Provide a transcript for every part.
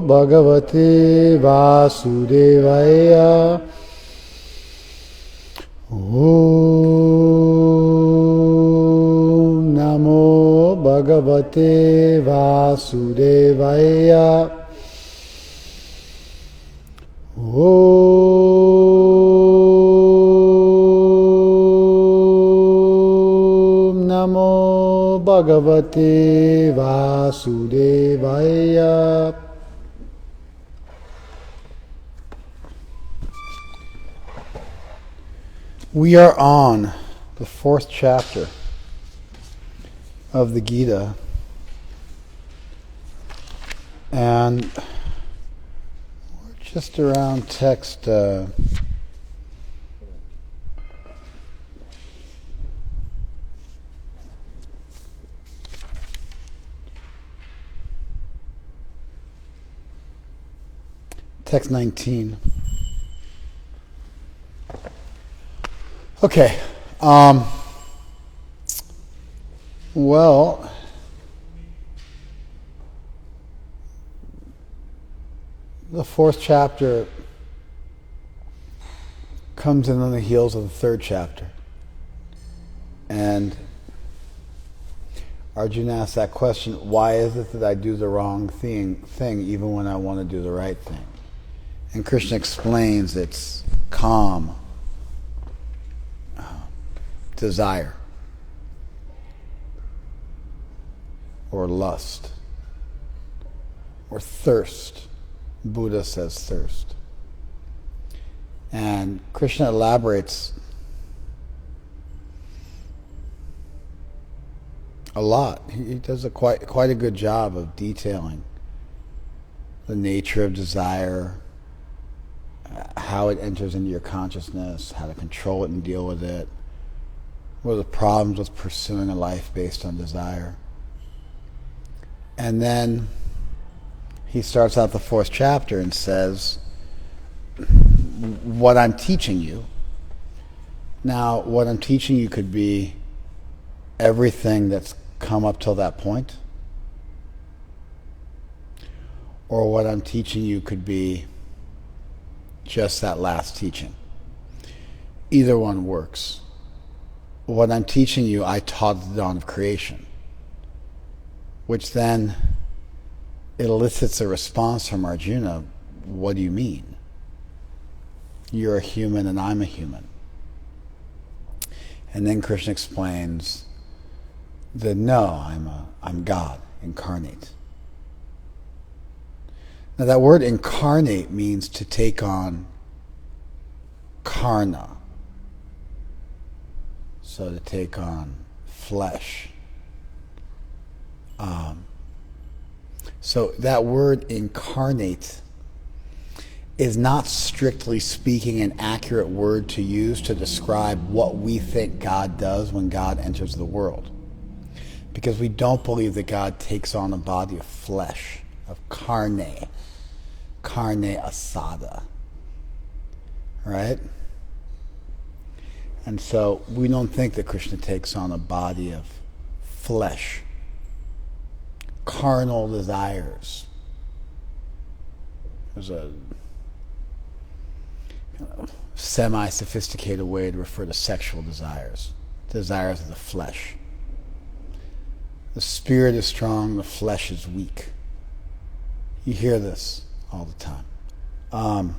bhagavate vasudevaya. Om namo bhagavate vasudevaya. Om namo bhagavate vasudevaya. We are on the 4th chapter of the Gita, and we're just around text text 19. Okay. Well, the 4th chapter comes in on the heels of the 3rd chapter. And Arjuna asks that question, why is it that I do the wrong thing even when I want to do the right thing? And Krishna explains it's calm, desire, or lust, or thirst. Buddha says thirst. And Krishna elaborates a lot. He does quite a good job of detailing the nature of desire, how it enters into your consciousness, how to control it and deal with it. What are the problems with pursuing a life based on desire? And then he starts out the 4th chapter and says, what I'm teaching you. Now, what I'm teaching you could be everything that's come up till that point, or what I'm teaching you could be just that last teaching. Either one works. What I'm teaching you, I taught at the dawn of creation, which then elicits a response from Arjuna. What do you mean? You're a human and I'm a human. And then Krishna explains that no, I'm God incarnate. Now that word incarnate means to take on karna. So to take on flesh. So that word incarnate is not strictly speaking an accurate word to use to describe what we think God does when God enters the world. Because we don't believe that God takes on a body of flesh, of carne asada. Right? And so we don't think that Krishna takes on a body of flesh, carnal desires. There's a semi-sophisticated way to refer to sexual desires of the flesh. The spirit is strong, the flesh is weak. You hear this all the time. I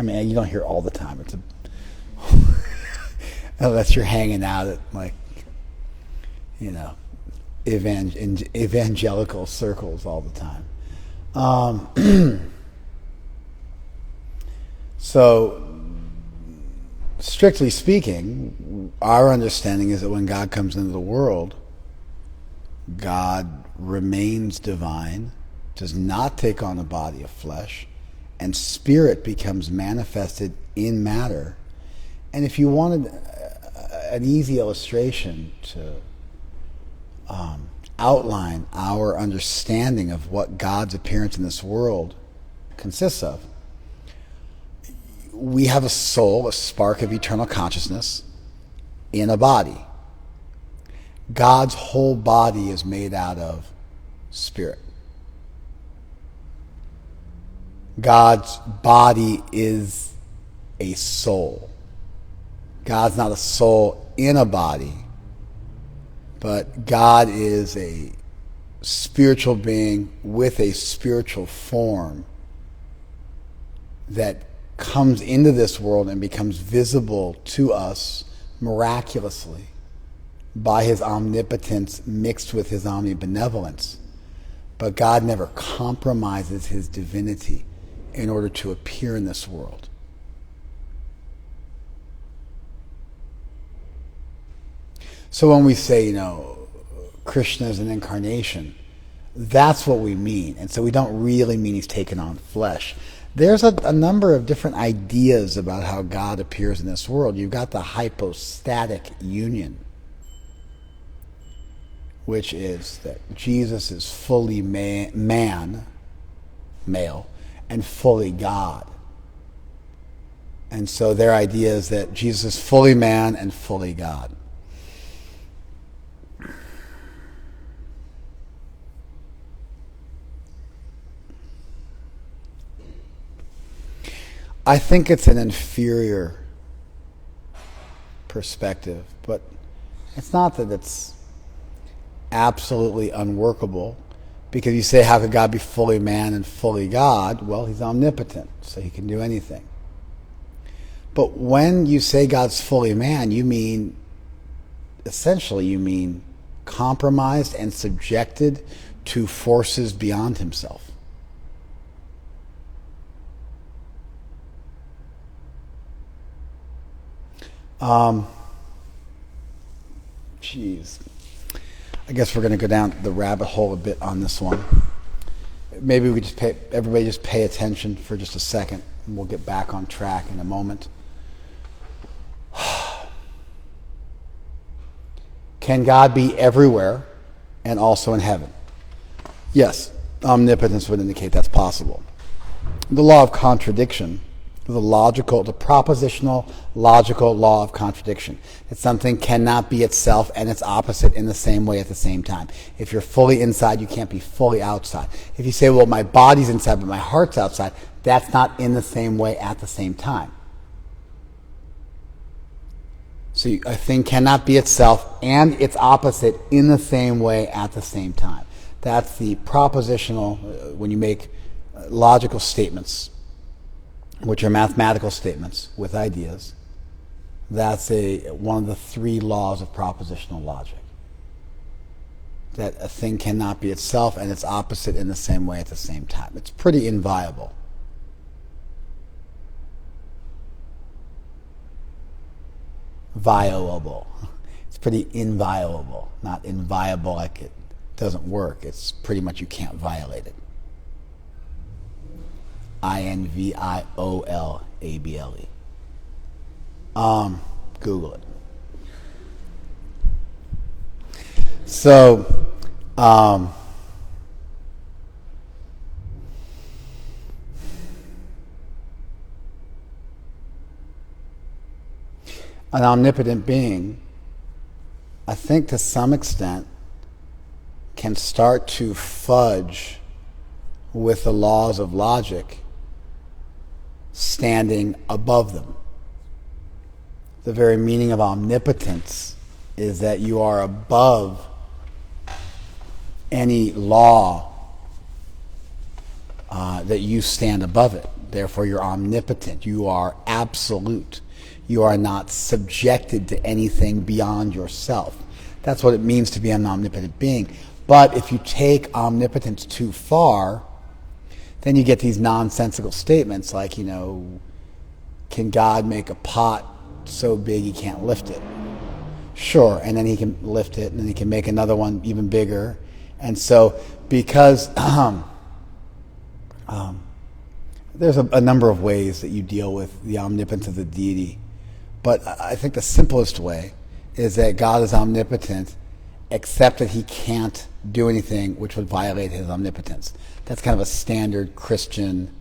mean, you don't hear it all the time. It's unless you're hanging out at, like, you know, evangelical circles all the time. So, strictly speaking, our understanding is that when God comes into the world, God remains divine, does not take on a body of flesh, and spirit becomes manifested in matter. And if you wanted an easy illustration to outline our understanding of what God's appearance in this world consists of, we have a soul, a spark of eternal consciousness, in a body. God's whole body is made out of spirit. God's body is a soul. God's not a soul in a body, but God is a spiritual being with a spiritual form that comes into this world and becomes visible to us miraculously by his omnipotence mixed with his omnibenevolence. But God never compromises his divinity in order to appear in this world. So when we say, Krishna is an incarnation, that's what we mean. And so we don't really mean he's taken on flesh. There's a number of different ideas about how God appears in this world. You've got the hypostatic union, which is that Jesus is fully man, male, and fully God. And so their idea is that Jesus is fully man and fully God. I think it's an inferior perspective, but it's not that it's absolutely unworkable, because you say, how could God be fully man and fully God? Well, he's omnipotent, so he can do anything. But when you say God's fully man, you mean compromised and subjected to forces beyond himself. I guess we're going to go down the rabbit hole a bit on this one. Maybe we could everybody just pay attention for just a second, and we'll get back on track in a moment. Can God be everywhere and also in heaven? Yes, omnipotence would indicate that's possible. The law of contradiction, the propositional logical law of contradiction. That something cannot be itself and its opposite in the same way at the same time. If you're fully inside, you can't be fully outside. If you say, well, my body's inside but my heart's outside, that's not in the same way at the same time. So a thing cannot be itself and its opposite in the same way at the same time. That's the propositional, when you make logical statements, which are mathematical statements with ideas. That's one of the three laws of propositional logic. That a thing cannot be itself and its opposite in the same way at the same time. It's pretty inviolable. Violable. It's pretty inviolable. Not inviolable like it doesn't work. It's pretty much you can't violate it. inviolable. Google it. So, an omnipotent being, I think to some extent, can start to fudge with the laws of logic standing above them. The very meaning of omnipotence is that you are above any law, that you stand above it. Therefore, you're omnipotent. You are absolute. You are not subjected to anything beyond yourself. That's what it means to be an omnipotent being. But if you take omnipotence too far, then you get these nonsensical statements like, can God make a pot so big he can't lift it? Sure, and then he can lift it, and then he can make another one even bigger. And so, because there's a number of ways that you deal with the omnipotence of the deity, but I think the simplest way is that God is omnipotent, except that he can't do anything which would violate his omnipotence. That's kind of a standard Christian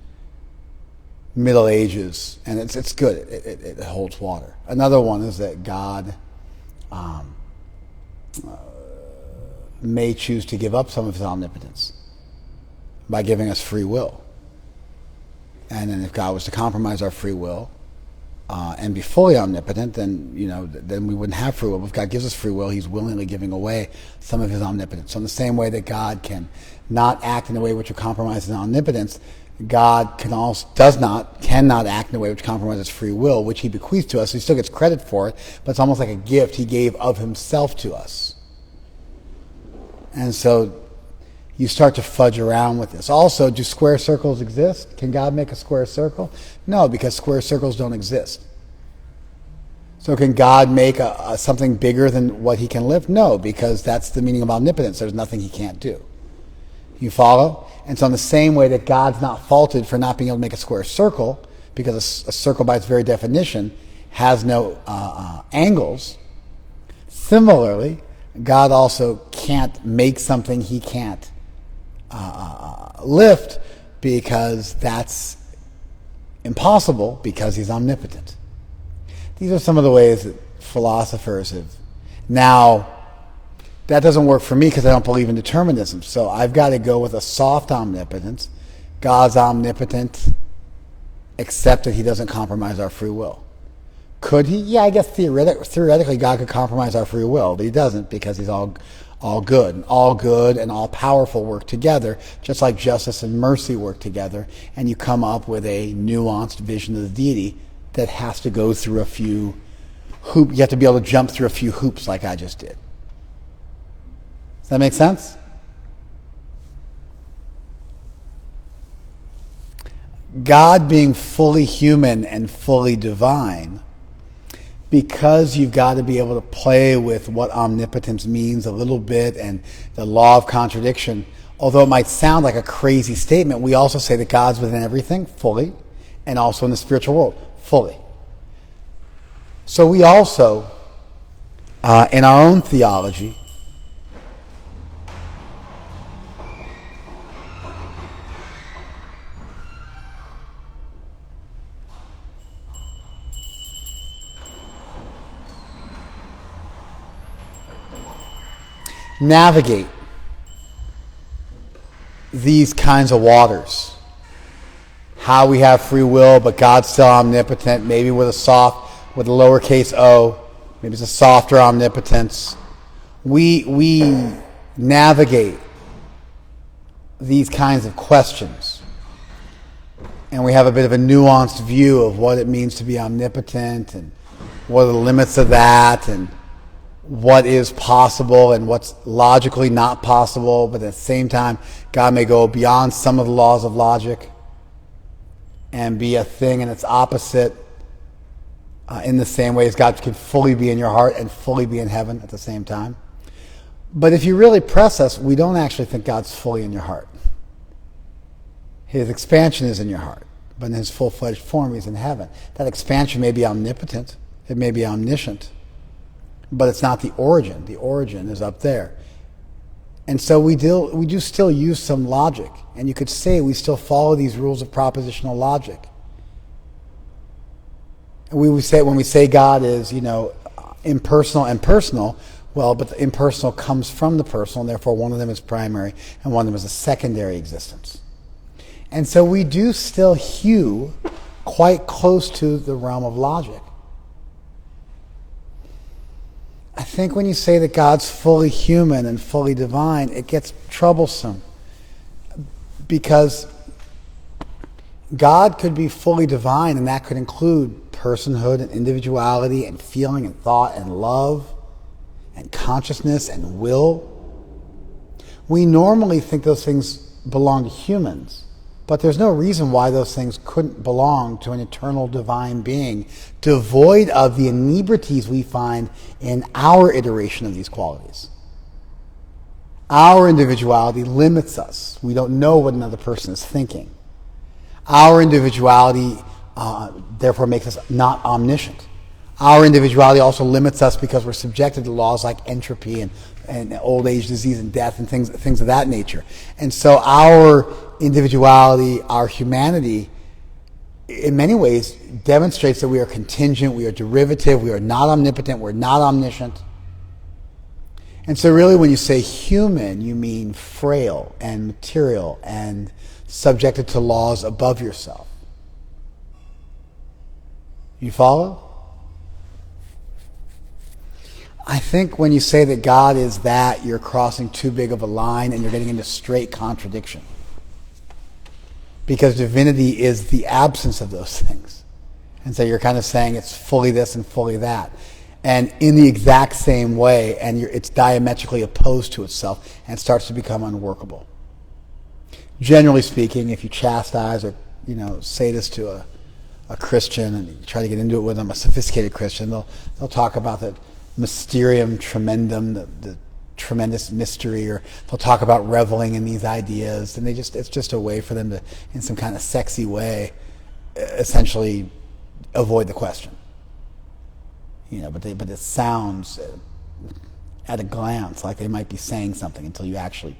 Middle Ages, and it's good. It holds water. Another one is that God may choose to give up some of his omnipotence by giving us free will. And then if God was to compromise our free will and be fully omnipotent, then then we wouldn't have free will. But if God gives us free will, He's willingly giving away some of His omnipotence. So in the same way that God can not act in a way which would compromise His omnipotence, God cannot act in a way which compromises free will, which He bequeaths to us. So He still gets credit for it, but it's almost like a gift He gave of Himself to us. And so you start to fudge around with this. Also, do square circles exist? Can God make a square circle? No, because square circles don't exist. So can God make something bigger than what He can lift? No, because that's the meaning of omnipotence. There's nothing He can't do. You follow? And so in the same way that God's not faulted for not being able to make a square circle, because a circle by its very definition has no angles, similarly, God also can't make something He can't lift, because that's impossible, because He's omnipotent. These are some of the ways that philosophers have. Now, that doesn't work for me because I don't believe in determinism. So I've got to go with a soft omnipotence. God's omnipotent, except that He doesn't compromise our free will. Could He? Yeah, I guess theoretically God could compromise our free will, but He doesn't, because He's all good. And all good and all powerful work together, just like justice and mercy work together, and you come up with a nuanced vision of the deity that has to go through a few hoops. You have to be able to jump through a few hoops like I just did. Does that make sense? God being fully human and fully divine, because you've got to be able to play with what omnipotence means a little bit and the law of contradiction. Although it might sound like a crazy statement, we also say that God's within everything fully, and also in the spiritual world fully. So we also, in our own theology, navigate these kinds of waters. How we have free will, but God's still omnipotent, maybe with a lowercase o, maybe it's a softer omnipotence. We navigate these kinds of questions, and we have a bit of a nuanced view of what it means to be omnipotent, and what are the limits of that, and what is possible and what's logically not possible. But at the same time, God may go beyond some of the laws of logic and be a thing and its opposite, in the same way as God can fully be in your heart and fully be in heaven at the same time. But if you really press us, we don't actually think God's fully in your heart. His expansion is in your heart, but in His full-fledged form He's in heaven. That expansion may be omnipotent, it may be omniscient, but it's not the origin. The origin is up there. And so we do still use some logic. And you could say we still follow these rules of propositional logic. And when we say God is, impersonal and personal, well, but the impersonal comes from the personal, and therefore one of them is primary and one of them is a secondary existence. And so we do still hew quite close to the realm of logic. I think when you say that God's fully human and fully divine, it gets troublesome, because God could be fully divine, and that could include personhood and individuality and feeling and thought and love and consciousness and will. We normally think those things belong to humans, but there's no reason why those things couldn't belong to an eternal divine being, devoid of the inebrities we find in our iteration of these qualities. Our individuality limits us. We don't know what another person is thinking. Our individuality, therefore, makes us not omniscient. Our individuality also limits us because we're subjected to laws like entropy and old age, disease, and death, and things of that nature. And so our individuality, our humanity, in many ways demonstrates that we are contingent, we are derivative, we are not omnipotent, we're not omniscient. And so really when you say human, you mean frail and material and subjected to laws above yourself. You follow? I think when you say that God is that, you're crossing too big of a line and you're getting into straight contradiction. Because divinity is the absence of those things. And so you're kind of saying it's fully this and fully that. And in the exact same way, and it's diametrically opposed to itself, and it starts to become unworkable. Generally speaking, if you chastise or say this to a Christian and you try to get into it with them, a sophisticated Christian, they'll talk about the mysterium tremendum, the tremendous mystery, or they'll talk about reveling in these ideas, and it's just a way for them to, in some kind of sexy way, essentially avoid the question. But it sounds at a glance like they might be saying something until you actually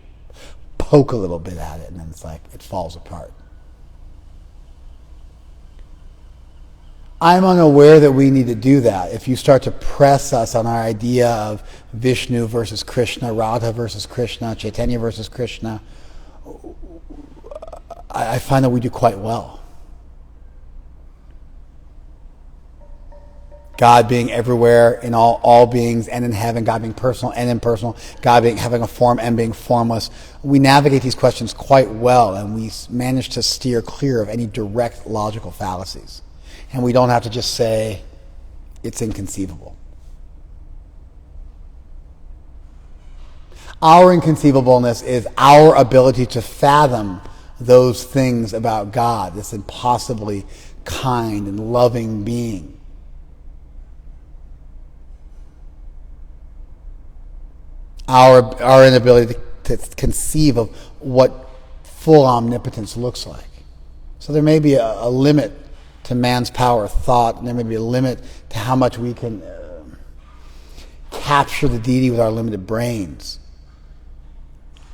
poke a little bit at it, and then it's like it falls apart. I'm unaware that we need to do that. If you start to press us on our idea of Vishnu versus Krishna, Radha versus Krishna, Chaitanya versus Krishna, I find that we do quite well. God being everywhere in all beings and in heaven, God being personal and impersonal, God having a form and being formless. We navigate these questions quite well, and we manage to steer clear of any direct logical fallacies. And we don't have to just say it's inconceivable. Our inconceivableness is our ability to fathom those things about God, this impossibly kind and loving being. Our inability to conceive of what full omnipotence looks like. So there may be a limit to man's power of thought, and there may be a limit to how much we can capture the deity with our limited brains.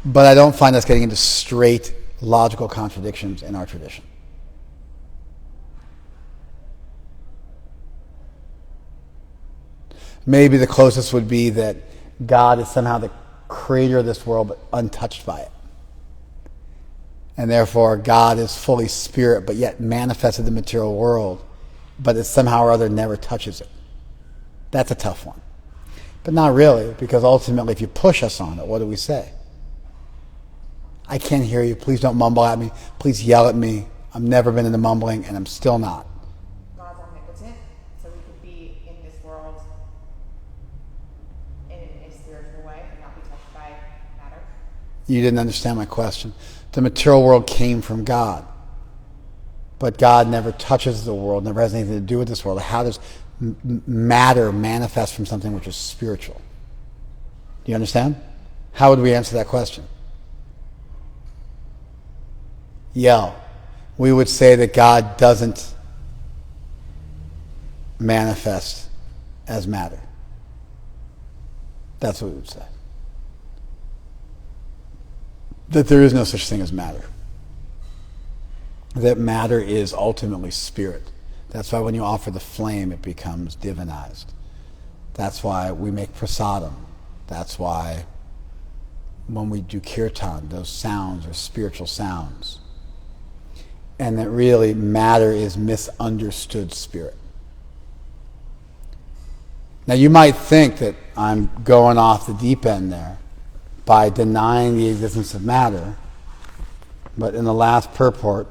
But I don't find us getting into straight logical contradictions in our tradition. Maybe the closest would be that God is somehow the creator of this world, but untouched by it. And therefore, God is fully spirit, but yet manifested in the material world, but it somehow or other never touches it. That's a tough one. But not really, because ultimately, if you push us on it, what do we say? I can't hear you. Please don't mumble at me. Please yell at me. I've never been into mumbling, and I'm still not. God's omnipotent, so we could be in this world in a spiritual way and not be touched by matter. You didn't understand my question. The material world came from God. But God never touches the world, never has anything to do with this world. How does matter manifest from something which is spiritual? Do you understand? How would we answer that question? Yell. We would say that God doesn't manifest as matter. That's what we would say. That there is no such thing as matter. That matter is ultimately spirit. That's why when you offer the flame, it becomes divinized. That's why we make prasadam. That's why when we do kirtan, those sounds are spiritual sounds. And that really matter is misunderstood spirit. Now you might think that I'm going off the deep end there by denying the existence of matter, but in the last purport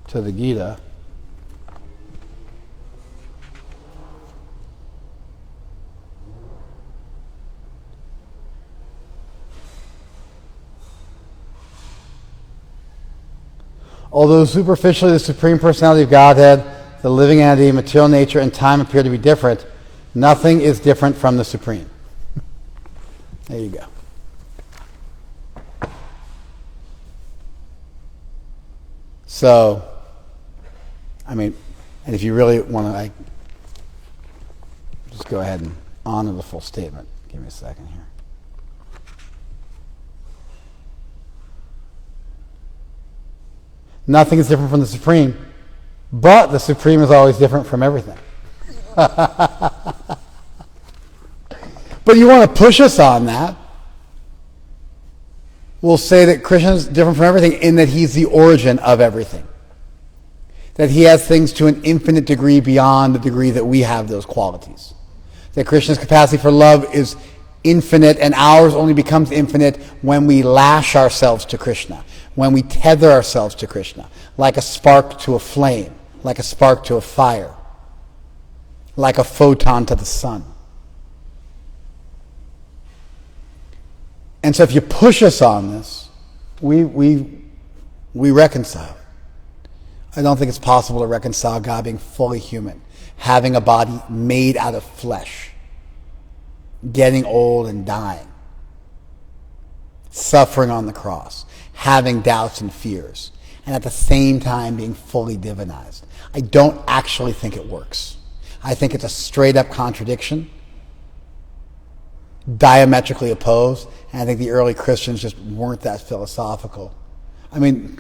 to the Gita, although superficially the Supreme Personality of Godhead, the living entity, material nature, and time appear to be different, nothing is different from the Supreme. There you go. So, I mean, and if you really want to, just go ahead and honor the full statement. Give me a second here. Nothing is different from the Supreme, but the Supreme is always different from everything. But you want to push us on that. We'll say that Krishna is different from everything in that he's the origin of everything. That he has things to an infinite degree beyond the degree that we have those qualities. That Krishna's capacity for love is infinite, and ours only becomes infinite when we lash ourselves to Krishna, when we tether ourselves to Krishna, like a spark to a flame, like a spark to a fire, like a photon to the sun. And so if you push us on this, we reconcile. I don't think it's possible to reconcile God being fully human, having a body made out of flesh, getting old and dying, suffering on the cross, having doubts and fears, and at the same time being fully divinized. I don't actually think it works. I think it's a straight-up contradiction, diametrically opposed, and I think the early Christians just weren't that philosophical. I mean,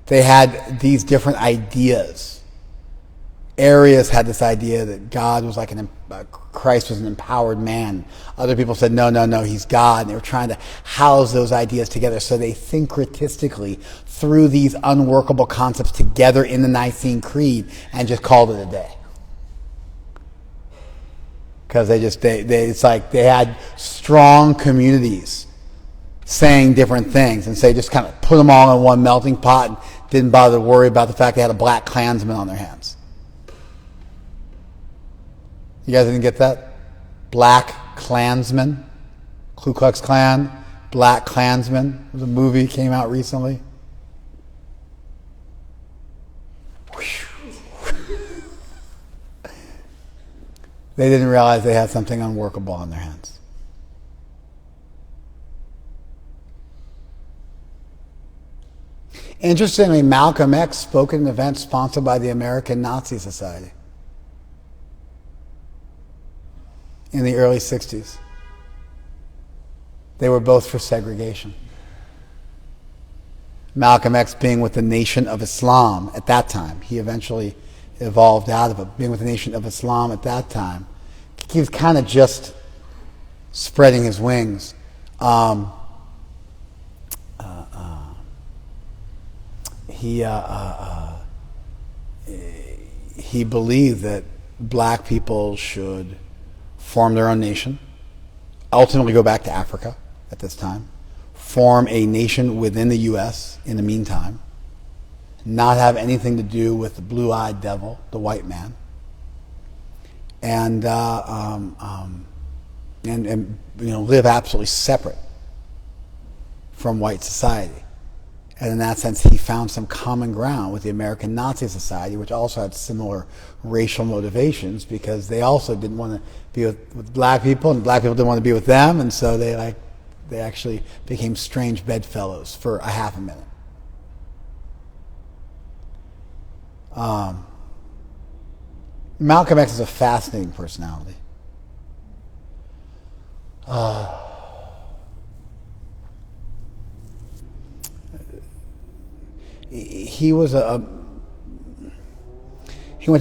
they had these different ideas. Arius had this idea that God was like Christ was an empowered man. Other people said, no, he's God. And they were trying to house those ideas together. So they syncretistically threw these unworkable concepts together in the Nicene Creed and just called it a day. Because it's like they had strong communities saying different things, and so they just kind of put them all in one melting pot and didn't bother to worry about the fact they had a black Klansman on their hands. You guys didn't get that? Black Klansman, Ku Klux Klan, Black Klansman. It was a movie that came out recently. They didn't realize they had something unworkable on their hands. Interestingly, Malcolm X spoke at an event sponsored by the American Nazi Society in the early 60s. They were both for segregation. Malcolm X being with the Nation of Islam at that time. He eventually evolved out of it. Being with the Nation of Islam at that time, he was kind of just spreading his wings. He believed that black people should form their own nation, ultimately go back to Africa at this time, form a nation within the U.S. in the meantime, not have anything to do with the blue-eyed devil, the white man, and live absolutely separate from white society. And in that sense, he found some common ground with the American Nazi Society, which also had similar racial motivations, because they also didn't want to be with black people, and black people didn't want to be with them, and so they actually became strange bedfellows for a half a minute. Malcolm X is a fascinating personality. He went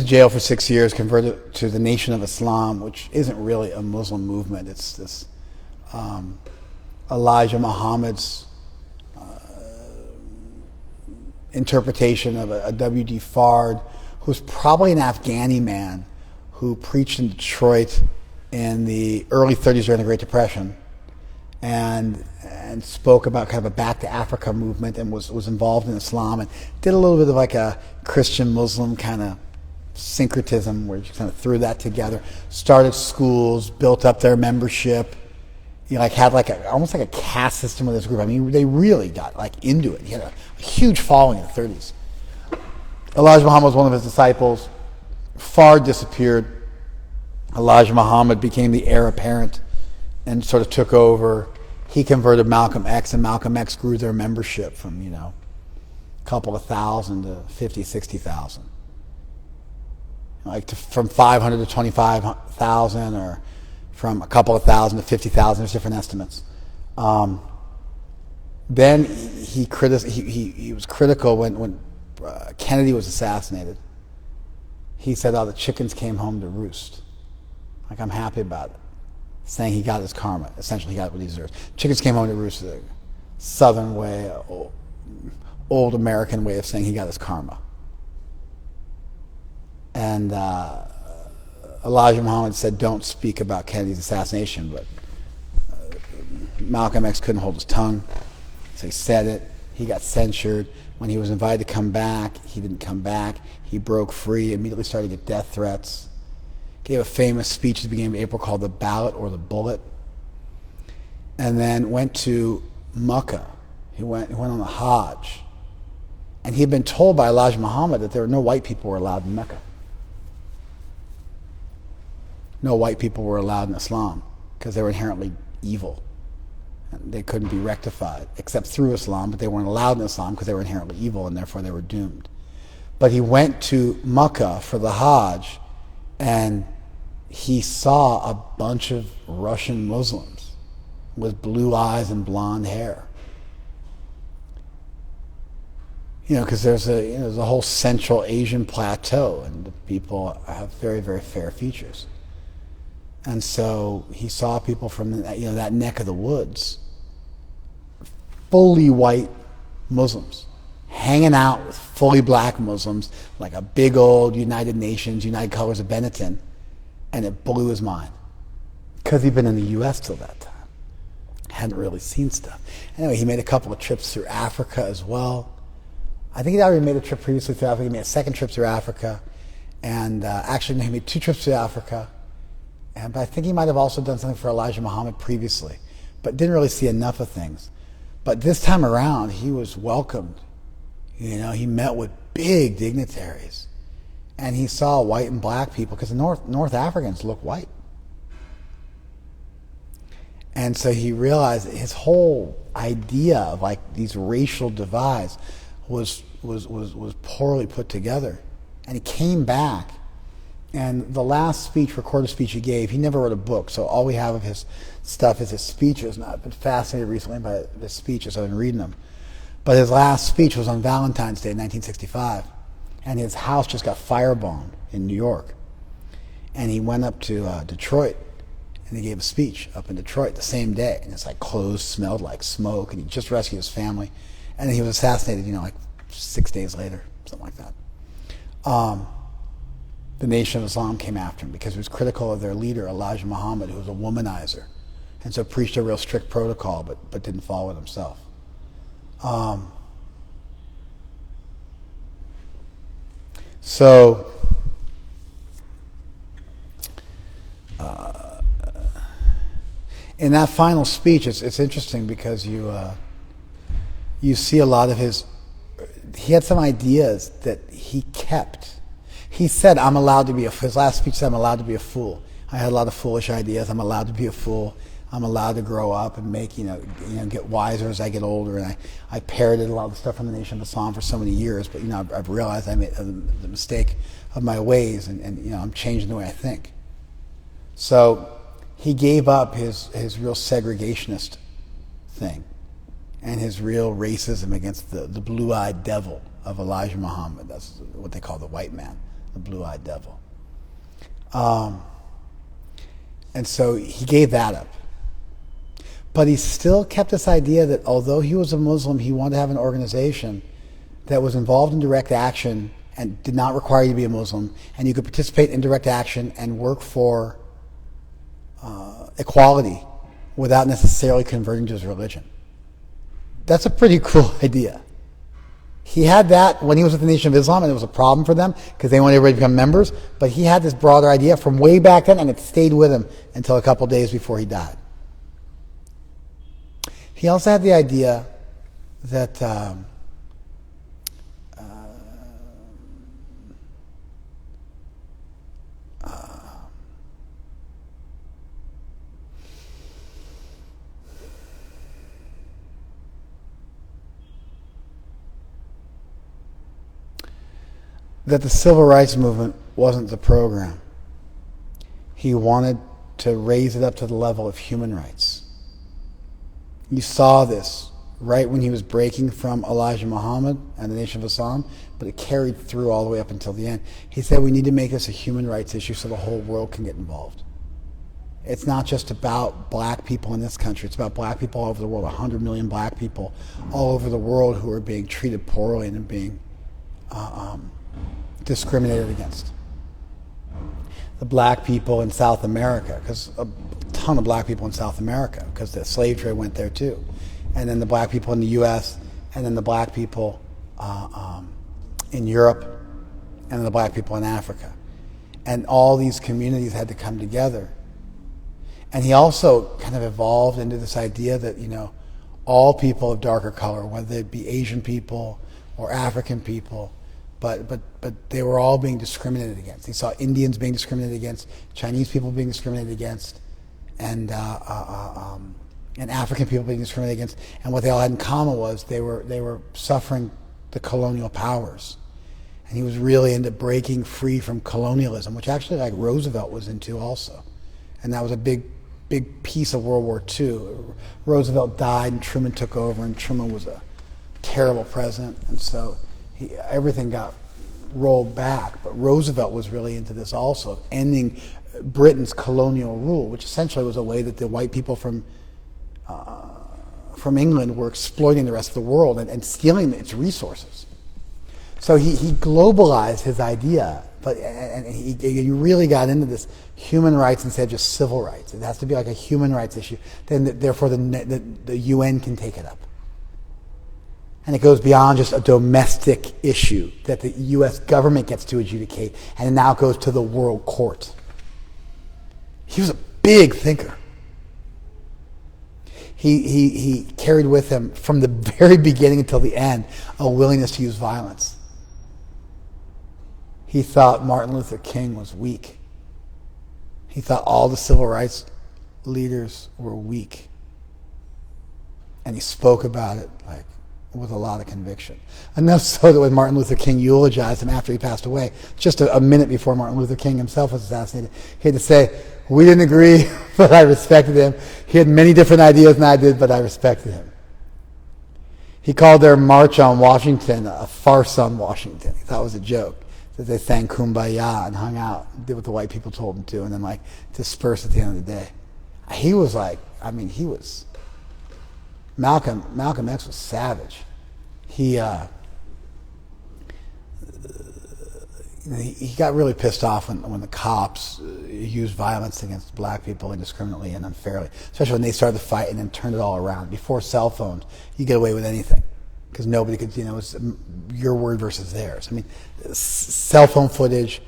to jail for 6 years, converted to the Nation of Islam, which isn't really a Muslim movement. It's this Elijah Muhammad's interpretation of a W.D. Fard, who's probably an Afghani man who preached in Detroit in the early 30s during the Great Depression, and spoke about kind of a back to Africa movement, and was involved in Islam, and did a little bit of like a Christian Muslim kind of syncretism where you kind of threw that together, started schools, built up their membership, had like almost like a caste system with this group. I mean, they really got like into it. He had a huge following in the 30s. Elijah Muhammad was one of his disciples. Fard disappeared. Elijah Muhammad became the heir apparent and sort of took over. He converted Malcolm X, and Malcolm X grew their membership from, a couple of thousand to 50, 60,000. From 500 to 25,000, or from a couple of thousand to 50,000. There's different estimates. Then he was critical when Kennedy was assassinated. He said, the chickens came home to roost. I'm happy about it. Saying he got his karma. Essentially, he got what he deserves. Chickens came home to roost, the Southern way, old American way of saying he got his karma. And Elijah Muhammad said, don't speak about Kennedy's assassination, but Malcolm X couldn't hold his tongue, so he said it. He got censured. When he was invited to come back, he didn't come back. He broke free, immediately started to get death threats. Gave a famous speech at the beginning of April called The Ballot or the Bullet. And then went to Mecca. He went on the Hajj. And he had been told by Elijah Muhammad that there were no white people were allowed in Mecca. No white people were allowed in Islam because they were inherently evil. And they couldn't be rectified except through Islam, but they weren't allowed in Islam because they were inherently evil and therefore they were doomed. But he went to Mecca for the Hajj and he saw a bunch of Russian Muslims with blue eyes and blonde hair. Because there's a whole Central Asian plateau and the people have very, very fair features. And so he saw people from that neck of the woods, fully white Muslims, hanging out with fully black Muslims, like a big old United Nations, United Colors of Benetton, and it blew his mind. Because he'd been in the U.S. till that time. Hadn't really seen stuff. Anyway, he made a couple of trips through Africa as well. I think he'd already made a trip previously through Africa. He made a second trip through Africa. And actually, he made 2 trips through Africa. But I think he might have also done something for Elijah Muhammad previously, but didn't really see enough of things. But this time around, he was welcomed. He met with big dignitaries, and he saw white and black people because the North Africans look white. And so he realized that his whole idea of like these racial divides was poorly put together. And he came back. And the last recorded speech he gave, he never wrote a book, so all we have of his stuff is his speeches. And I've been fascinated recently by his speeches, so I've been reading them. But his last speech was on Valentine's Day, 1965, and his house just got firebombed in New York. And he went up to Detroit, and he gave a speech up in Detroit the same day. And it's like clothes smelled like smoke, and he just rescued his family. And then he was assassinated, like 6 days later, something like that. The Nation of Islam came after him because he was critical of their leader, Elijah Muhammad, who was a womanizer, and so preached a real strict protocol, but didn't follow it himself. In that final speech, it's interesting because you see a lot of he had some ideas that he kept. He said, his last speech said, I'm allowed to be a fool. I had a lot of foolish ideas. I'm allowed to be a fool. I'm allowed to grow up and make, get wiser as I get older. And I parroted a lot of the stuff from the Nation of Islam for so many years, but, I've realized I made the mistake of my ways and I'm changing the way I think. So he gave up his real segregationist thing and his real racism against the blue-eyed devil of Elijah Muhammad. That's what they call the white man. The blue-eyed devil. And so he gave that up. But he still kept this idea that although he was a Muslim, he wanted to have an organization that was involved in direct action and did not require you to be a Muslim, and you could participate in direct action and work for equality without necessarily converting to his religion. That's a pretty cool idea. He had that when he was with the Nation of Islam, and it was a problem for them because they wanted everybody to become members. But he had this broader idea from way back then, and it stayed with him until a couple days before he died. He also had the idea that that the civil rights movement wasn't the program. He wanted to raise it up to the level of human rights. You saw this right when he was breaking from Elijah Muhammad and the Nation of Islam, but it carried through all the way up until the end. He said we need to make this a human rights issue so the whole world can get involved. It's not just about black people in this country. It's about black people all over the world, 100 million black people all over the world who are being treated poorly and being discriminated against. The black people in South America, because a ton of black people in South America, because the slave trade went there too. And then the black people in the U.S., and then the black people in Europe, and then the black people in Africa. And all these communities had to come together. And he also kind of evolved into this idea that, all people of darker color, whether it be Asian people or African people, but they were all being discriminated against. He saw Indians being discriminated against, Chinese people being discriminated against, and African people being discriminated against. And what they all had in common was they were suffering the colonial powers. And he was really into breaking free from colonialism, which actually like Roosevelt was into also. And that was a big piece of World War II. Roosevelt died and Truman took over, and Truman was a terrible president. And so everything got rolled back. But Roosevelt was really into this also, ending Britain's colonial rule, which essentially was a way that the white people from England were exploiting the rest of the world and stealing its resources. So he globalized his idea, and he really got into this human rights instead of just civil rights. It has to be like a human rights issue. Then, therefore, the UN can take it up. And it goes beyond just a domestic issue that the U.S. government gets to adjudicate, and it now goes to the world court. He was a big thinker. He carried with him, from the very beginning until the end, a willingness to use violence. He thought Martin Luther King was weak. He thought all the civil rights leaders were weak. And he spoke about it with a lot of conviction. Enough so that when Martin Luther King eulogized him after he passed away, just a minute before Martin Luther King himself was assassinated, he had to say, "We didn't agree, but I respected him. He had many different ideas than I did, but I respected him." He called their march on Washington a farce on Washington. He thought it was a joke, that they sang Kumbaya and hung out and did what the white people told them to, and then dispersed at the end of the day. He was Malcolm X was savage. He got really pissed off when the cops used violence against black people indiscriminately and unfairly, especially when they started the fight and then turned it all around. Before cell phones, you get away with anything because nobody could, it's your word versus theirs. Cell phone footage,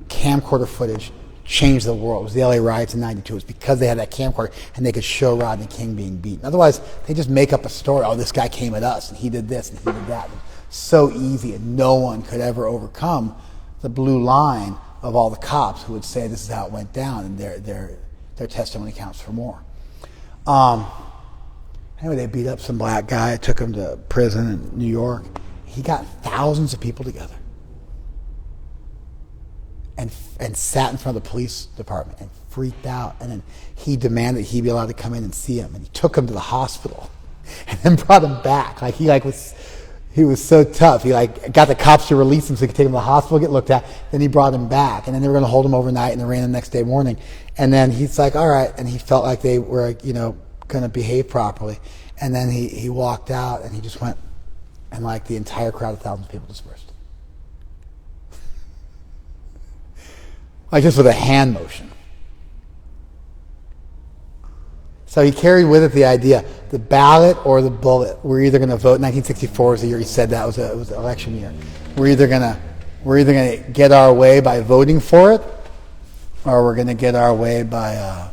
camcorder footage changed the world. It was the LA riots in '92. It was because they had that camcorder and they could show Rodney King being beaten. Otherwise, they just make up a story. Oh, this guy came at us and he did this and he did that. So easy, and no one could ever overcome the blue line of all the cops who would say this is how it went down, and their testimony counts for more. Anyway, they beat up some black guy, took him to prison in New York. He got thousands of people together and sat in front of the police department and freaked out. And then he demanded he be allowed to come in and see him. And he took him to the hospital and then brought him back. He was so tough. He got the cops to release him so he could take him to the hospital, get looked at. Then he brought him back. And then they were going to hold him overnight in the rain the next day morning. And then he's like, all right. And he felt like they were, going to behave properly. And then he walked out and he just went, and the entire crowd of thousands of people dispersed. Just with a hand motion. So he carried with it the idea, the ballot or the bullet. We're either going to vote. 1964 was the year he said that. It was an election year. We're either going to get our way by voting for it, or we're going to get our way by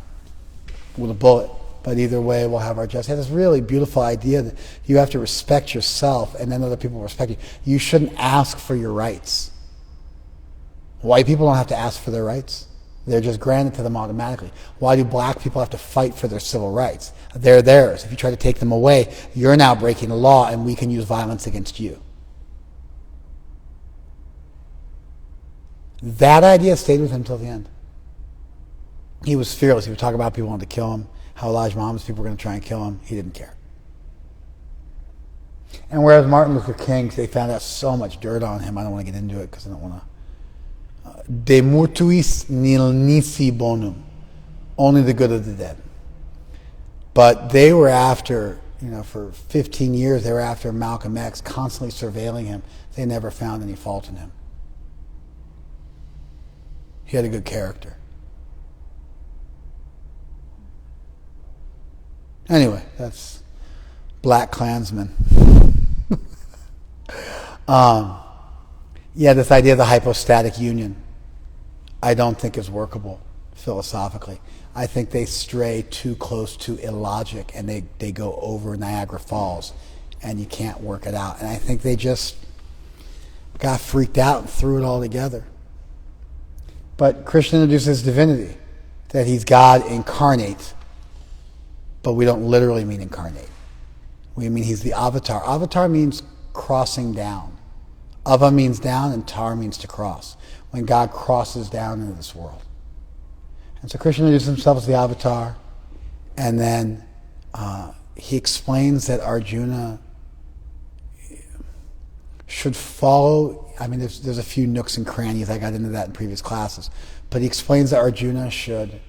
with a bullet. But either way, we'll have our justice. This really beautiful idea that you have to respect yourself, and then other people will respect you. You shouldn't ask for your rights. White people don't have to ask for their rights. They're just granted to them automatically. Why do black people have to fight for their civil rights? They're theirs. If you try to take them away, you're now breaking the law, and we can use violence against you. That idea stayed with him till the end. He was fearless. He would talk about people wanting to kill him, how Elijah Muhammad's people were going to try and kill him. He didn't care. And whereas Martin Luther King, they found out so much dirt on him, I don't want to get into it because I don't want to. De mortuis nil nisi bonum. only the good of the dead. But they were after, for 15 years, they were after Malcolm X, constantly surveilling him. They never found any fault in him. He had a good character. Anyway, that's Black Klansman. This idea of the hypostatic union, I don't think is workable philosophically. I think they stray too close to illogic, and they go over Niagara Falls, and you can't work it out. And I think they just got freaked out and threw it all together. But Krishna introduces divinity, that he's God incarnate, but we don't literally mean incarnate. We mean he's the avatar. Avatar means crossing down. Ava means down, and tar means to cross. When God crosses down into this world. And so Krishna introduces himself as the avatar, and then he explains that Arjuna should follow. I mean, there's a few nooks and crannies. I got into that in previous classes. But he explains that Arjuna should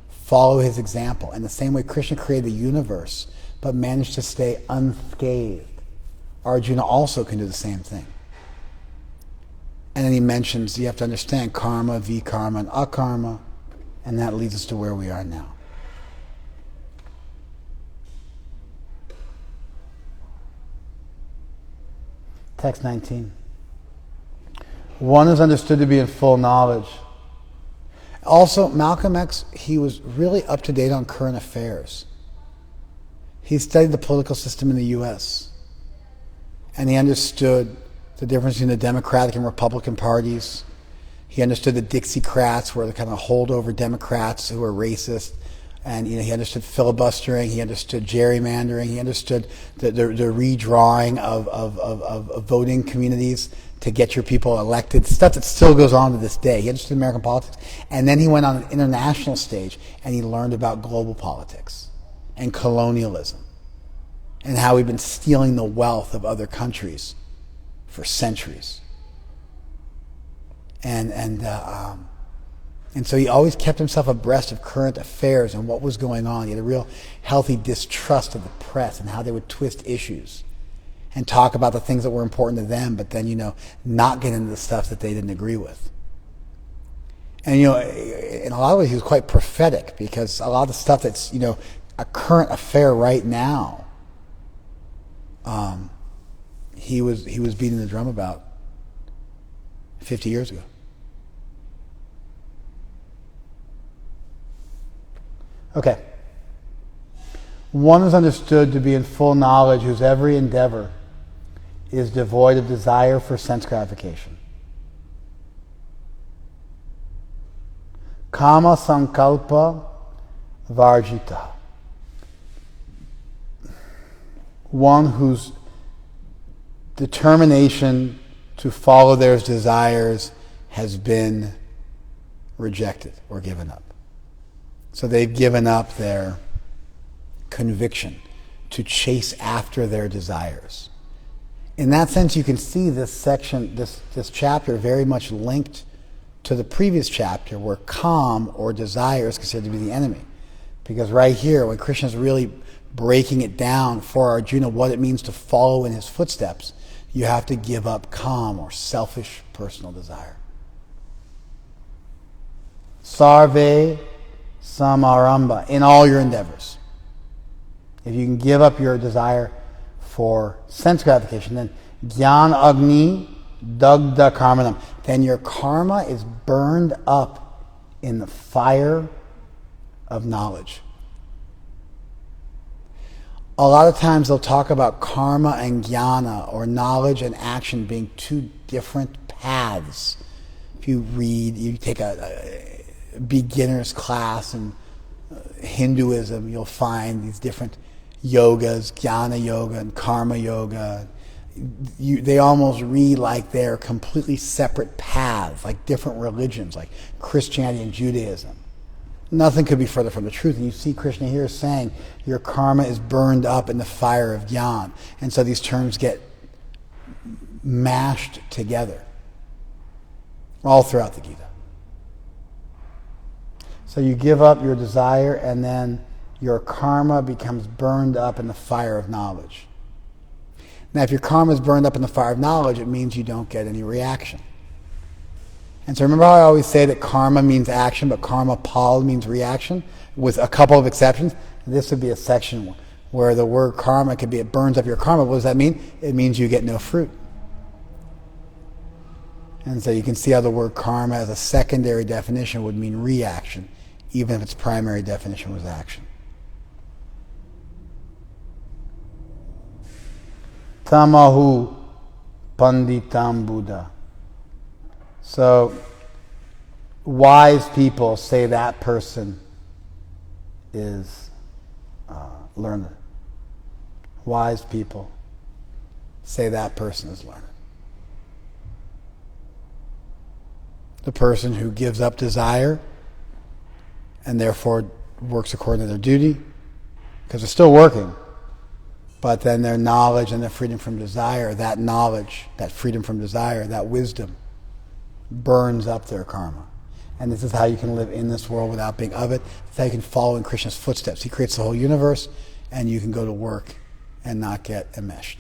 follow his example. In the same way Krishna created the universe, but managed to stay unscathed, Arjuna also can do the same thing. And then he mentions you have to understand karma, vikarma, and akarma, and that leads us to where we are now. Text 19. One is understood to be in full knowledge. Also, Malcolm X, he was really up to date on current affairs. He studied the political system in the U.S., and he understood the difference between the Democratic and Republican parties. He understood the Dixiecrats were the kind of holdover Democrats who were racist. And he understood filibustering, he understood gerrymandering, he understood the redrawing of voting communities to get your people elected, stuff that still goes on to this day. He understood American politics. And then he went on an international stage and he learned about global politics and colonialism and how we've been stealing the wealth of other countries for centuries. And so he always kept himself abreast of current affairs and what was going on. He had a real healthy distrust of the press and how they would twist issues and talk about the things that were important to them, but then, not get into the stuff that they didn't agree with. And, in a lot of ways he was quite prophetic, because a lot of the stuff that's, a current affair right now, he was beating the drum about 50 years ago. Okay. One is understood to be in full knowledge whose every endeavor is devoid of desire for sense gratification. Kama sankalpa varjita. One whose determination to follow their desires has been rejected or given up. So they've given up their conviction to chase after their desires. In that sense, you can see this section, this chapter, very much linked to the previous chapter where calm or desire is considered to be the enemy. Because right here, when Krishna is really breaking it down for Arjuna, what it means to follow in his footsteps, you have to give up calm or selfish personal desire. Sarve samaramba, in all your endeavors. If you can give up your desire for sense gratification, then jnana agni dagda karmanam, then your karma is burned up in the fire of knowledge. A lot of times they'll talk about karma and jnana, or knowledge and action, being two different paths. If you read, you take a beginner's class in Hinduism, you'll find these different yogas, jnana yoga and karma yoga. They almost read like they're completely separate paths, like different religions, like Christianity and Judaism. Nothing could be further from the truth. And you see Krishna here saying your karma is burned up in the fire of jnana. And so these terms get mashed together all throughout the Gita. So you give up your desire, and then your karma becomes burned up in the fire of knowledge. Now, if your karma is burned up in the fire of knowledge, it means you don't get any reaction. And so remember how I always say that karma means action, but karma pal means reaction, with a couple of exceptions? This would be a section where the word karma could be, it burns up your karma. What does that mean? It means you get no fruit. And so you can see how the word karma as a secondary definition would mean reaction, even if its primary definition was action. Tamahu panditam Buddha. So, wise people say that person is learned. Wise people say that person is learned. The person who gives up desire and therefore works according to their duty, because they're still working, but then their knowledge and their freedom from desire, that knowledge, that freedom from desire, that wisdom, burns up their karma. And this is how you can live in this world without being of it. It's how you can follow in Krishna's footsteps. He creates the whole universe, and you can go to work and not get enmeshed.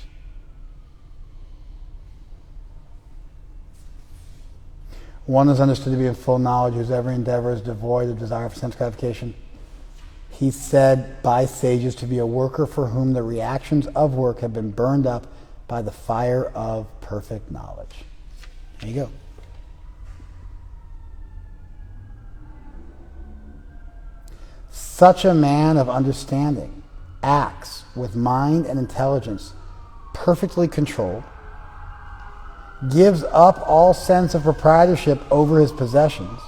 One is understood to be in full knowledge whose every endeavor is devoid of desire for sense gratification. He's said by sages to be a worker for whom the reactions of work have been burned up by the fire of perfect knowledge. There you go. Such a man of understanding acts with mind and intelligence perfectly controlled, gives up all sense of proprietorship over his possessions,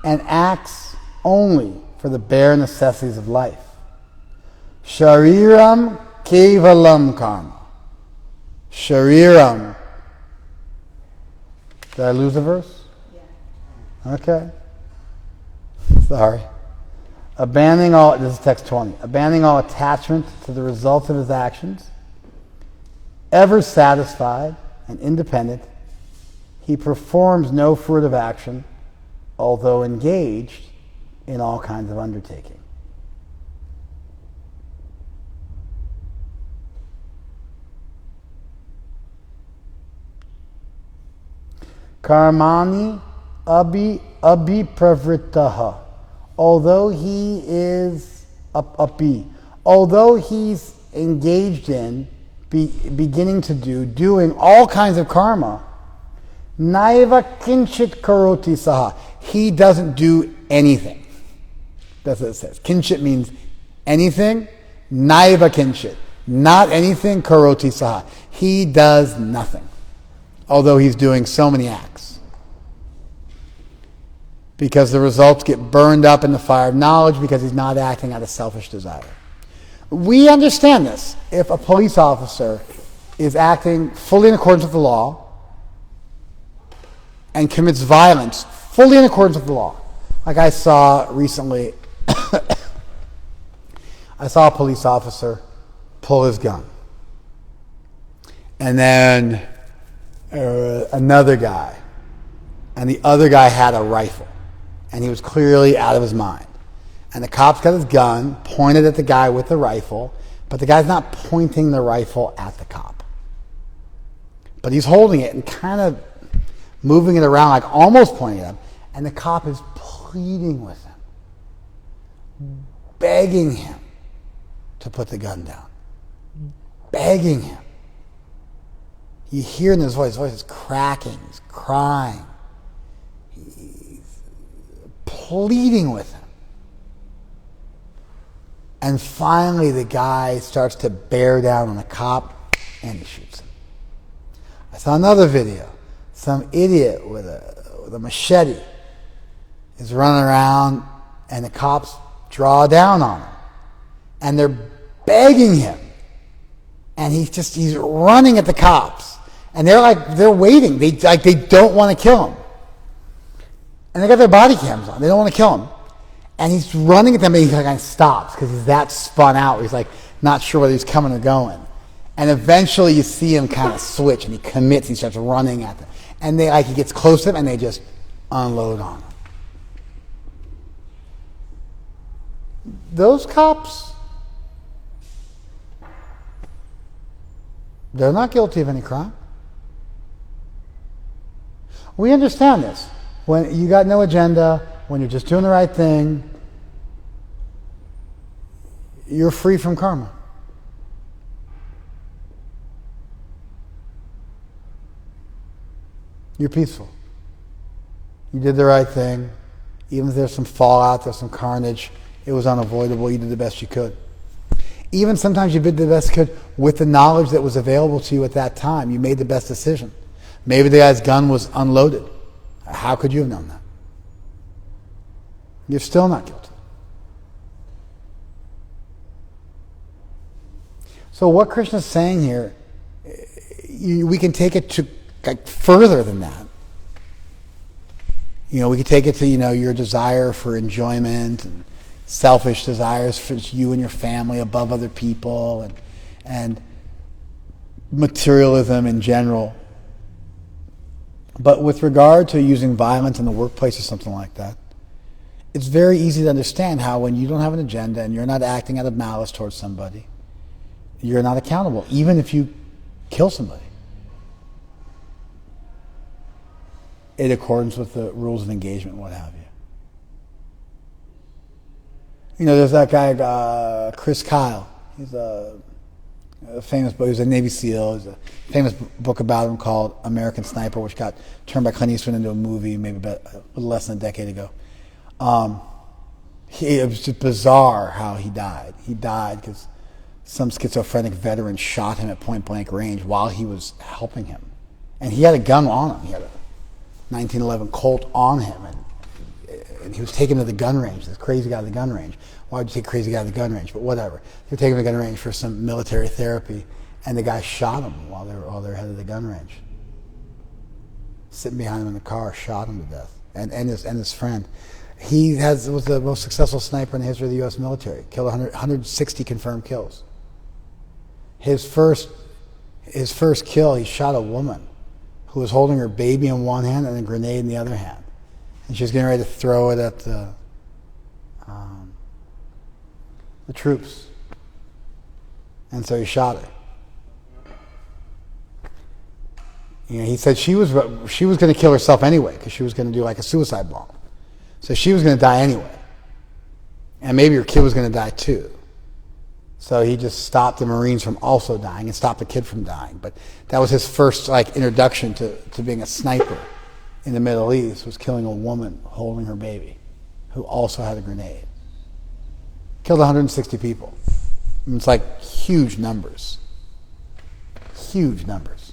and acts only for the bare necessities of life. Shariram kevalam karma. Shariram. Did I lose a verse? Yeah. Okay. Sorry. Abandoning all, this is text 20, abandoning all attachment to the results of his actions, ever satisfied and independent, he performs no fruitive action, although engaged in all kinds of undertaking. Karmani abhipravrittaha. Although he is although he's engaged in, beginning to doing all kinds of karma, naiva kinchit karoti saha. He doesn't do anything. That's what it says. Kinchit means anything. Naiva kinchit. Not anything. Karoti saha. He does nothing. Although he's doing so many acts. Because the results get burned up in the fire of knowledge because he's not acting out of selfish desire. We understand this. If a police officer is acting fully in accordance with the law and commits violence fully in accordance with the law. Like I saw recently, I saw a police officer pull his gun. And then another guy. And the other guy had a rifle. And he was clearly out of his mind. And the cop's got his gun pointed at the guy with the rifle, but the guy's not pointing the rifle at the cop. But he's holding it and kind of moving it around, like almost pointing at him. And the cop is pleading with him, begging him to put the gun down. Begging him. You hear in his voice is cracking, he's crying. Pleading with him. And finally the guy starts to bear down on the cop and he shoots him. I saw another video. Some idiot with a machete is running around and the cops draw down on him. And they're begging him. And he's running at the cops. And they're waiting. They don't want to kill him. And they got their body cams on. They don't want to kill him. And he's running at them, and he kind of stops because he's that spun out. He's like not sure whether he's coming or going. And eventually you see him kind of switch, and he commits. He starts running at them. And he gets close to them, and they just unload on him. those cops, they're not guilty of any crime. We understand this. When you got no agenda, when you're just doing the right thing, you're free from karma. You're peaceful. You did the right thing. Even if there's some fallout, there's some carnage, it was unavoidable. You did the best you could. Even sometimes you did the best you could with the knowledge that was available to you at that time. You made the best decision. Maybe the guy's gun was unloaded. How could you have known that? You're still not guilty. So what Krishna's saying here, we can take it to further than that. We can take it to, your desire for enjoyment and selfish desires for you and your family above other people and materialism in general. But with regard to using violence in the workplace or something like that, it's very easy to understand how when you don't have an agenda and you're not acting out of malice towards somebody, you're not accountable, even if you kill somebody, in accordance with the rules of engagement, what have you. There's that guy, Chris Kyle. He's a famous book. He was a Navy SEAL. There's a famous book about him called American Sniper, which got turned by Clint Eastwood into a movie maybe about a little less than a decade ago. It was just bizarre how he died. He died because some schizophrenic veteran shot him at point blank range while he was helping him. And he had a gun on him. He had a 1911 Colt on him. And he was taken to the gun range, this crazy guy to the gun range. Why would you take a crazy guy to the gun range? But whatever. They were taking him to the gun range for some military therapy, and the guy shot him while they were headed to the gun range. Sitting behind him in the car, shot him to death. And his friend. He was the most successful sniper in the history of the U.S. military. Killed 160 confirmed kills. His first kill, he shot a woman who was holding her baby in one hand and a grenade in the other hand. And she was getting ready to throw it at the troops. And so he shot her. He said she was going to kill herself anyway because she was going to do like a suicide bomb. So she was going to die anyway. And maybe her kid was going to die too. So he just stopped the Marines from also dying and stopped the kid from dying. But that was his first introduction to being a sniper in the Middle East, was killing a woman holding her baby who also had a grenade. Killed 160 people. It's like huge numbers. Huge numbers.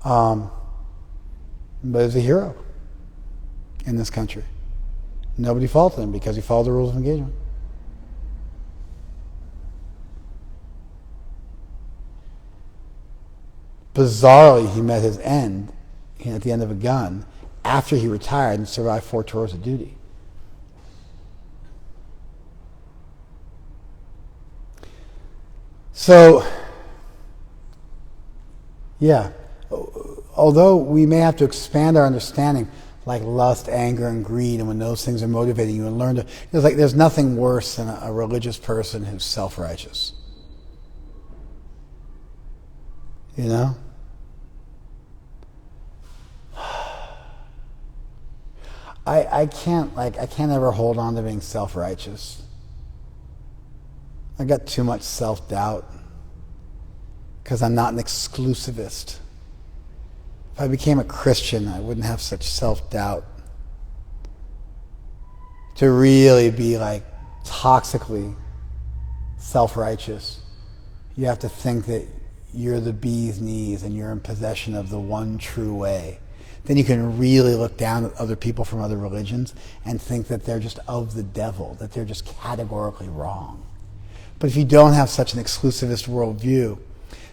But he's a hero in this country. Nobody faulted him because he followed the rules of engagement. Bizarrely, he met his end at the end of a gun after he retired and survived 4 tours of duty. So, yeah, although we may have to expand our understanding, like lust, anger, and greed, and when those things are motivating you, and learn to, there's nothing worse than a religious person who's self-righteous. I can't ever hold on to being self-righteous. I got too much self-doubt because I'm not an exclusivist. If I became a Christian, I wouldn't have such self-doubt. To really be toxically self-righteous, you have to think that you're the bee's knees and you're in possession of the one true way. Then you can really look down at other people from other religions and think that they're just of the devil, that they're just categorically wrong. But if you don't have such an exclusivist worldview,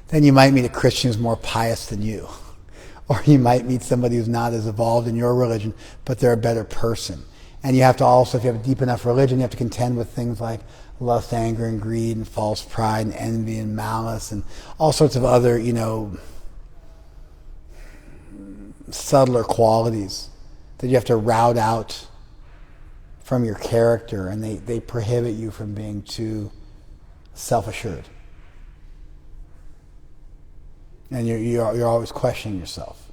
then you might meet a Christian who's more pious than you. Or you might meet somebody who's not as evolved in your religion, but they're a better person. And you have to also, if you have a deep enough religion, you have to contend with things like lust, anger, and greed, and false pride, and envy, and malice, and all sorts of other, subtler qualities that you have to rout out from your character, and they prohibit you from being too self-assured. And you're always questioning yourself.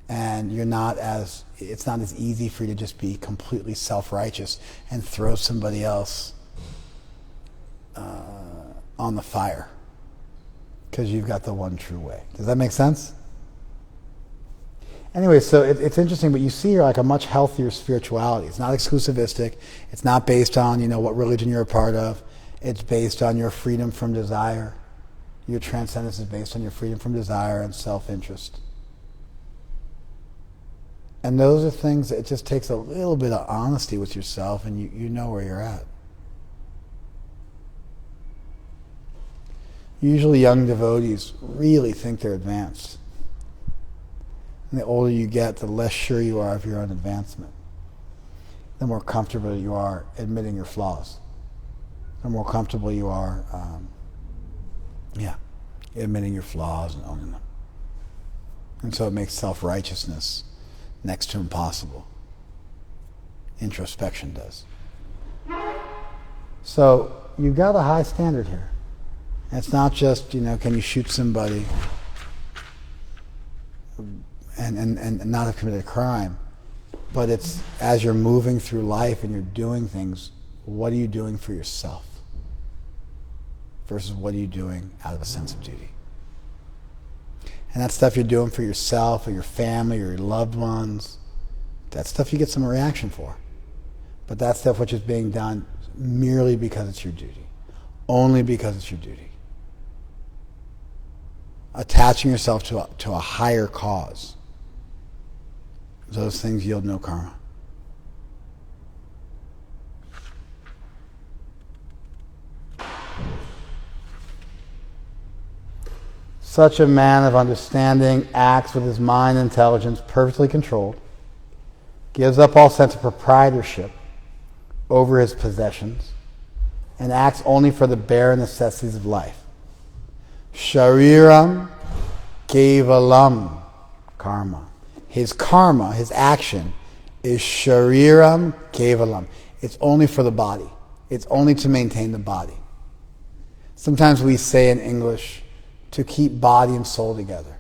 And it's not as easy for you to just be completely self-righteous and throw somebody else on the fire, because you've got the one true way. Does that make sense? Anyway, so it's interesting, but you see here like a much healthier spirituality. It's not exclusivistic. It's not based on, what religion you're a part of. It's based on your freedom from desire. Your transcendence is based on your freedom from desire and self-interest. And those are things that it just takes a little bit of honesty with yourself, and you know where you're at. Usually young devotees really think they're advanced. And the older you get, the less sure you are of your own advancement. The more comfortable you are admitting your flaws. The more comfortable you are, admitting your flaws and owning them. And so it makes self-righteousness next to impossible. Introspection does. So you've got a high standard here. And it's not just, can you shoot somebody and not have committed a crime, but it's as you're moving through life and you're doing things, what are you doing for yourself versus what are you doing out of a sense of duty? And that stuff you're doing for yourself or your family or your loved ones, that stuff you get some reaction for. But that stuff which is being done merely because it's your duty. Only because it's your duty. Attaching yourself to a higher cause. Those things yield no karma. Such a man of understanding acts with his mind and intelligence perfectly controlled, gives up all sense of proprietorship over his possessions, and acts only for the bare necessities of life. Shariram kevalam karma. His karma, his action, is shariram kevalam. It's only for the body. It's only to maintain the body. Sometimes we say in English, to keep body and soul together.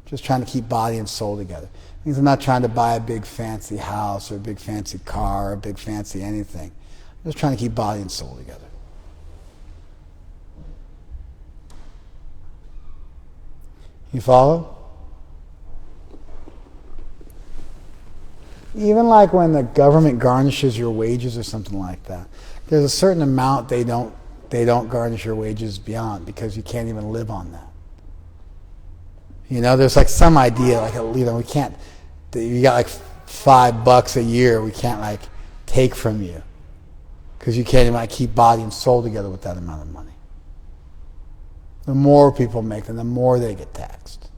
Just trying to keep body and soul together. It means I'm not trying to buy a big fancy house or a big fancy car or a big fancy anything. I'm just trying to keep body and soul together. You follow? Even like when the government garnishes your wages or something like that, there's a certain amount they don't garnish your wages beyond, because you can't even live on that. There's like some idea, like we can't. You got like $5 a year, we can't like take from you, because you can't even like keep body and soul together with that amount of money. The more people make them, the more they get taxed,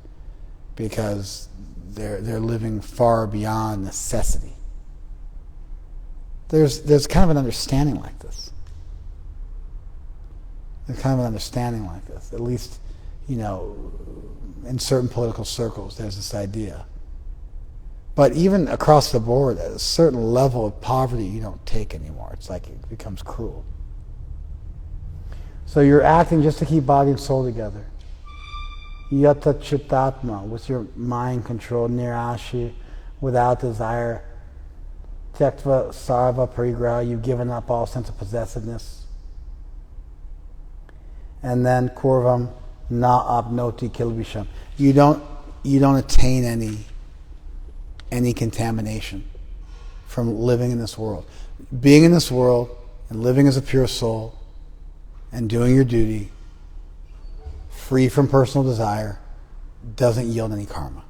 because they're living far beyond necessity. There's kind of an understanding like this. There's kind of an understanding like this, at least, in certain political circles, there's this idea. But even across the board, at a certain level of poverty, you don't take anymore. It's like it becomes cruel. So you're acting just to keep body and soul together. Yata chitatma, with your mind controlled, nirashi, without desire. Tektva sarva parigraha, you've given up all sense of possessiveness. And then kurvam na apnoti kilvisham. You don't attain any contamination from living in this world. Being in this world and living as a pure soul and doing your duty, free from personal desire, doesn't yield any karma.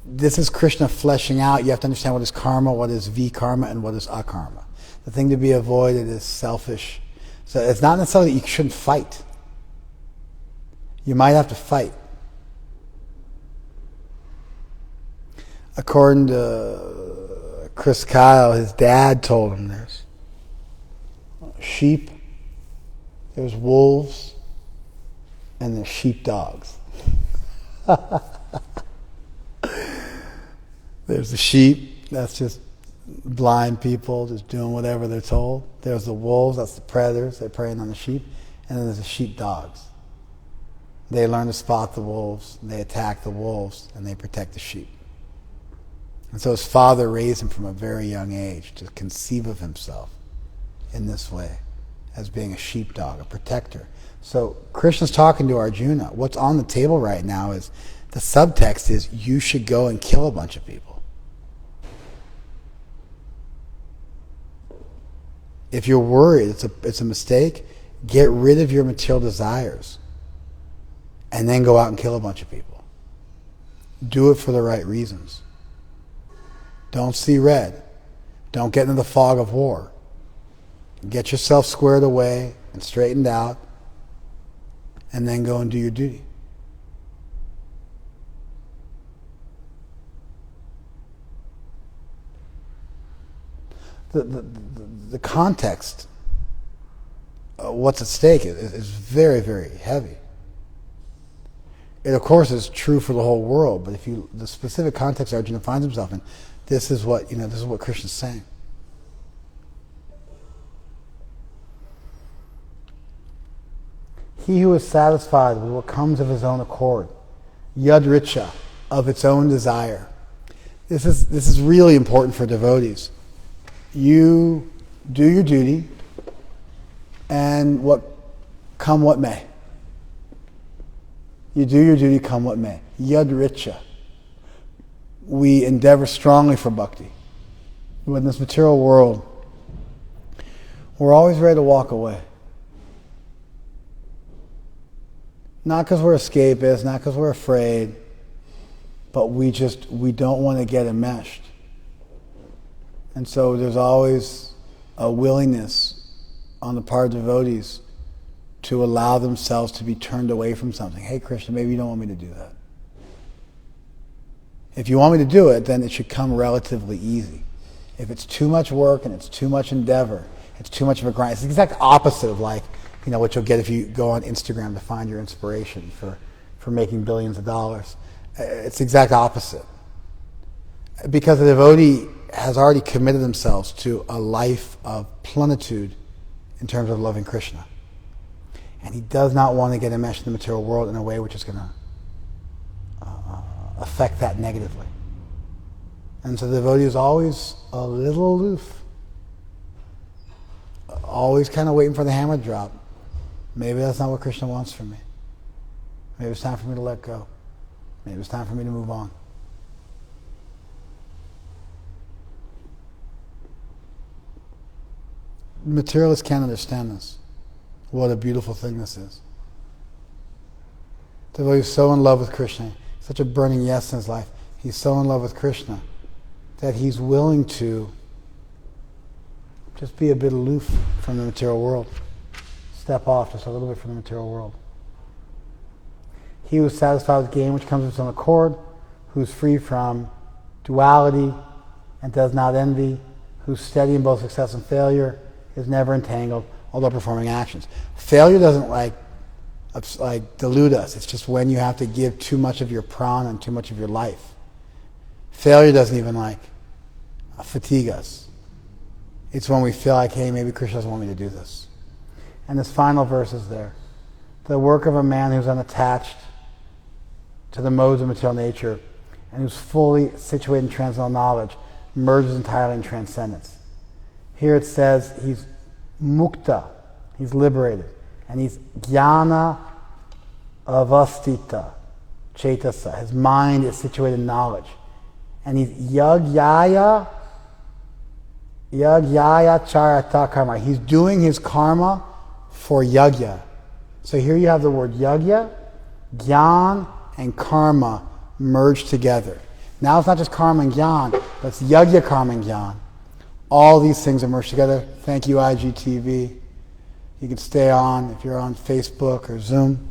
This is Krishna fleshing out. You have to understand what is karma, what is vikarma, and what is akarma. The thing to be avoided is selfish. So it's not necessarily that you shouldn't fight. You might have to fight. According to Chris Kyle, his dad told him there's sheep, there's wolves, and there's sheepdogs. There's the sheep, that's just blind people just doing whatever they're told. There's the wolves, that's the predators, they're preying on the sheep. And then there's the sheepdogs. They learn to spot the wolves, they attack the wolves, and they protect the sheep. And so his father raised him from a very young age to conceive of himself in this way, as being a sheepdog, a protector. So Krishna's talking to Arjuna. What's on the table right now is, the subtext is, you should go and kill a bunch of people. If you're worried it's a mistake, get rid of your material desires and then go out and kill a bunch of people. Do it for the right reasons. Don't see red. Don't get into the fog of war. Get yourself squared away and straightened out, and then go and do your duty. The context, what's at stake, is very, very heavy. It, of course, is true for the whole world, but the specific context Arjuna finds himself in, this is what Krishna's saying. He who is satisfied with what comes of his own accord, yadricha, of its own desire. This is really important for devotees. You do your duty, and what may. You do your duty, come what may. Yadricha. We endeavor strongly for bhakti. In this material world, we're always ready to walk away. Not because we're escapists, not because we're afraid, but we don't want to get enmeshed. And so there's always a willingness on the part of devotees to allow themselves to be turned away from something. Hey, Krishna, maybe you don't want me to do that. If you want me to do it, then it should come relatively easy. If it's too much work and it's too much endeavor, it's too much of a grind. It's the exact opposite of what you'll get if you go on Instagram to find your inspiration for making billions of dollars. It's the exact opposite. Because the devotee has already committed themselves to a life of plenitude in terms of loving Krishna. And he does not want to get enmeshed in the material world in a way which is going to affect that negatively. And so the devotee is always a little aloof, always kind of waiting for the hammer to drop. Maybe that's not what Krishna wants from me. Maybe it's time for me to let go. Maybe it's time for me to move on. Materialists can't understand this. What a beautiful thing this is. The devotee is so in love with Krishna, such a burning yes in his life. He's so in love with Krishna that he's willing to just be a bit aloof from the material world. Step off just a little bit from the material world. He who is satisfied with gain which comes of his own accord, who is free from duality and does not envy, who is steady in both success and failure, is never entangled, although performing actions. Failure doesn't delude us. It's just when you have to give too much of your prana and too much of your life. Failure doesn't even fatigue us. It's when we feel like, hey, maybe Krishna doesn't want me to do this. And this final verse is there. The work of a man who's unattached to the modes of material nature and who's fully situated in transcendental knowledge merges entirely in transcendence. Here it says he's mukta, he's liberated, and he's jnana avastita, cetasa. His mind is situated in knowledge. And he's yagyaya charata karma. He's doing his karma for yagya. So here you have the word yagya, gyan, and karma merged together. Now it's not just karma and gyan, but it's yagya, karma, and gyan. All these things are merged together. Thank you, IGTV. You can stay on if you're on Facebook or Zoom.